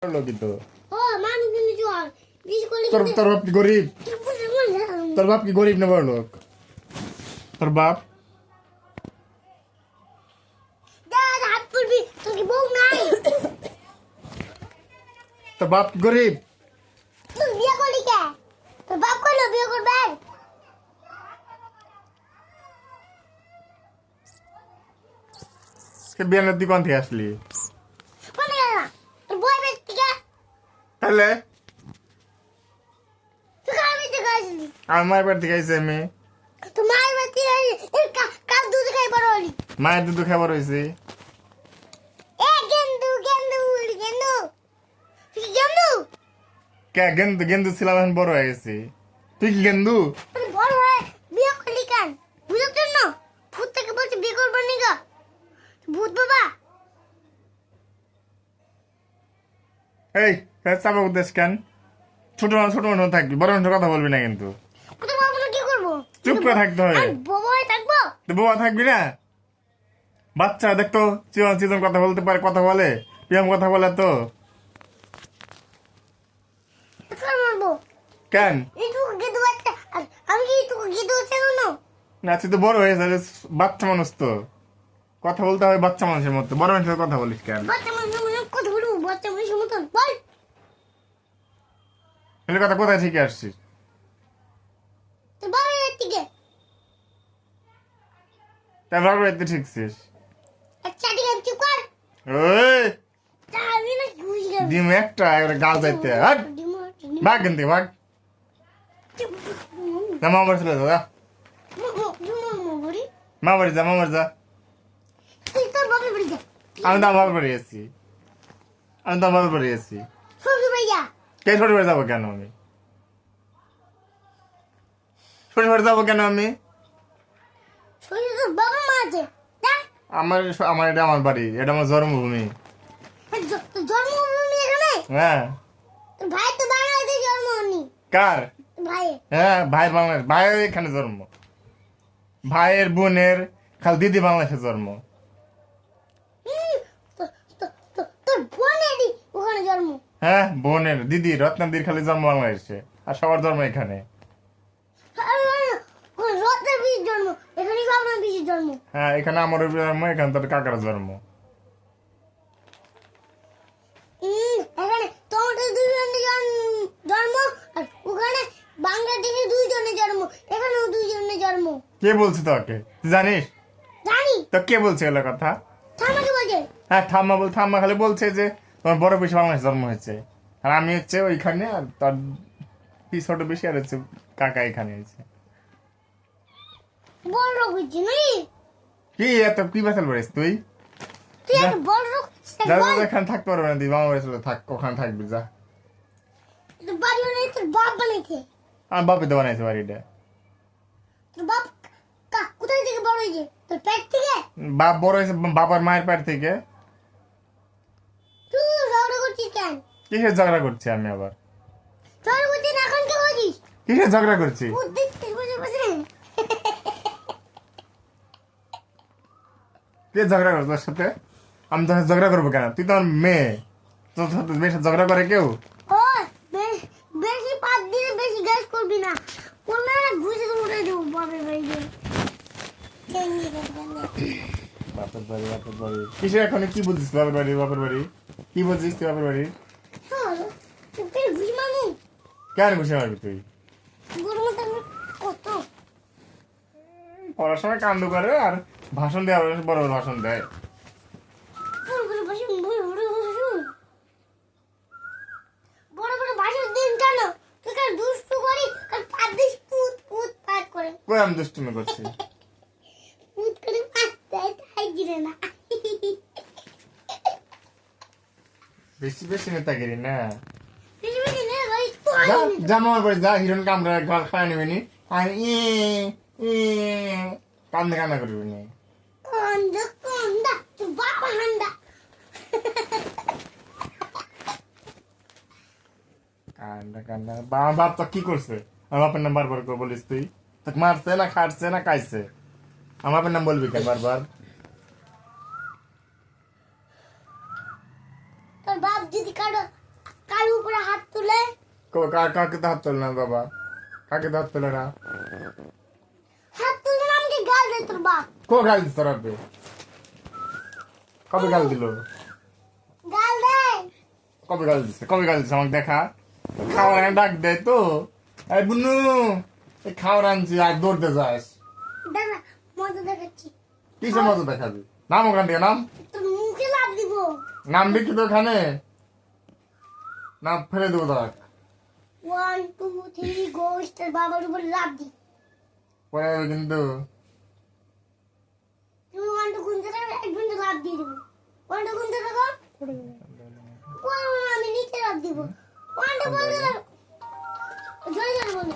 লোকই তো তোর তোর বাপ কি গরিব? তোর বাপ কি গরিব না বড় লোক? তোর বাপ তোর বাপ কি গরিব? বিয়ানের দোকান থেকে আসলি তাহলে আমার মায়ের বাড়ি থেকে আইসি আমি। মায়ের দুধ খাবার হয়েছে। কে গেন্দু? গেন্দু ছিলাম এখন বড় হয়ে গেছি। তুই কি গেন্দু? এই চাপা উদ্দেশ কেন? ছোট মানুষ থাকবি, বড় মানুষের কথা বলবি না কিন্তু। চুপ করে থাকতে হবে। তুই বাবা থাকবি না? বাচ্চা দেখতো চিকন চিকন কথা বলতে পারে, কথা বলে, প্রিয়ম কথা বলে তো। কেন না? তুই তো বড় হয়েছে, বাচ্চা মানুষ তো, কথা বলতে হবে বাচ্চা মানুষের মতো। বড় মানুষের কথা বলিস কেন? এগুলো কথা কোথায় শিখে আসছিস? তাই বাবার বাড়িতে শিখছিস? ওই ডিম একটা গাল যাইতে ভাগ কিন্তু ভাগ। মামা বাড়ি চলে যা, মা বাড়ি যা, মামার যা। আমি তো আমার বাড়ি আছি, আমি তো আমার বাড়ি আছি। কে ছোট বাড়ি যাবো কেন আমি? ছোট বাড়ি যাবো কেন আমি? আমার আমার এটা আমার বাড়ি, এটা আমার জন্মভূমি। হ্যাঁ কার? হ্যাঁ ভাই বাংলাদেশ, ভাইয়ের এখানে জন্ম, ভাইয়ের বোনের খালি দিদি বাংলাদেশে জন্ম। হ্যাঁ বোনের দিদি রত্নাদির খালি জন্ম বাংলাদেশে, আর সবার জন্ম এখানে। হ্যাঁ এখানে আমার জন্ম, এখানে তোর কাকার জন্ম। কে বলছে তোকে? তুই জানিস? তো কে বলছে এগুলো কথা? হ্যাঁ ঠাম্মা বল, ঠাম্মা খালি বলছে যে তোমার বড় বেশি বাংলাদেশ জন্ম হয়েছে, আর আমি হচ্ছে ওইখানে, আর তার ছোট বেশি, আর হচ্ছে কাকা এখানে হয়েছে। কি এত কি বাসাল পড়িস তুই? এখানে থাকতে পারবে না, তুই মামা বাড়ি চলে থাক, ওখানে থাকবি যা। আমার বাপে তো বানাইছে বাড়িটা। বাপ বড় হয়েছে বাবার মায়ের পেট থেকে। কিসের ঝগড়া করছি আমি আবার? কিসের ঝগড়া করছি? কে ঝগড়া করছো তোর সাথে? আমি তোর সাথে ঝগড়া করবো কেন? তুই তো আমার মেয়ে, তোর সাথে বেশি ঝগড়া করে কেউ? বাপের বাড়ি বাপের বাড়ি কিসের? এখন কি বলছিস? বাপের বাড়ি বাপের বাড়ি কি বলছিস তুই? বাপের বাড়ি কেন ঘুষে মারবি তুই? পড়াশোনায় কাণ্ড করে আর ভাষণ দেয়, বড় বড় ভাষণ দেয়। কই আমি দুষ্টুমি করছি? বেশি বেশি নেতাগিরি না। যা মামার বাড়ি যা, হিরণ কামড়া ঘর খাওয়া নিবি নি, আর কান্দে কান্না করবি নি। কান্দা কান্দা বাপ তো কি করছে? আমার বাপের নাম বারবার করে বলিস তুই? তোকে মারছে না খাটছে না খাইছে? আমার বাপের নাম বলবি কেন বারবার? তোর বাপ যদি কারো গাল উপরে হাত তুলে কাকে তো হাত তোলে না বাবা, কাকে তো হাত তোলে না। হাত তুলে না আমাকে গাল দেয় তোর বাপ। কো গাল দিস তোর বাপে? কবে গাল দিল? গাল দেয়। কবে গাল দিছে? কবে গাল দিছে আমাকে দেখা। খাওয়ার ডাক দেয় তো, এই বুনু এই খাওয়ার আনছি আর দৌড়তে যাস। দাদা মজা দেখাচ্ছি। কিসে মজা দেখাবি? নাম ওখান থেকে নাম। তোর মুখে লাভ দিব। নামবি কি তো ওখানে? নাম ফেলে দেবো দেখ। 1 2 3 গোস্ট বাবার উপর লাভ দি। পরে যাবে কিন্তু। তুমি 1 2 গুনতে থাকো, এক গুনতে লাভ দিয়ে দেবো। 1 2 গুনতে থাকো, আমি নিচে লাভ দিব। 1 2 বলতে থাকো, জয় জয় বলো।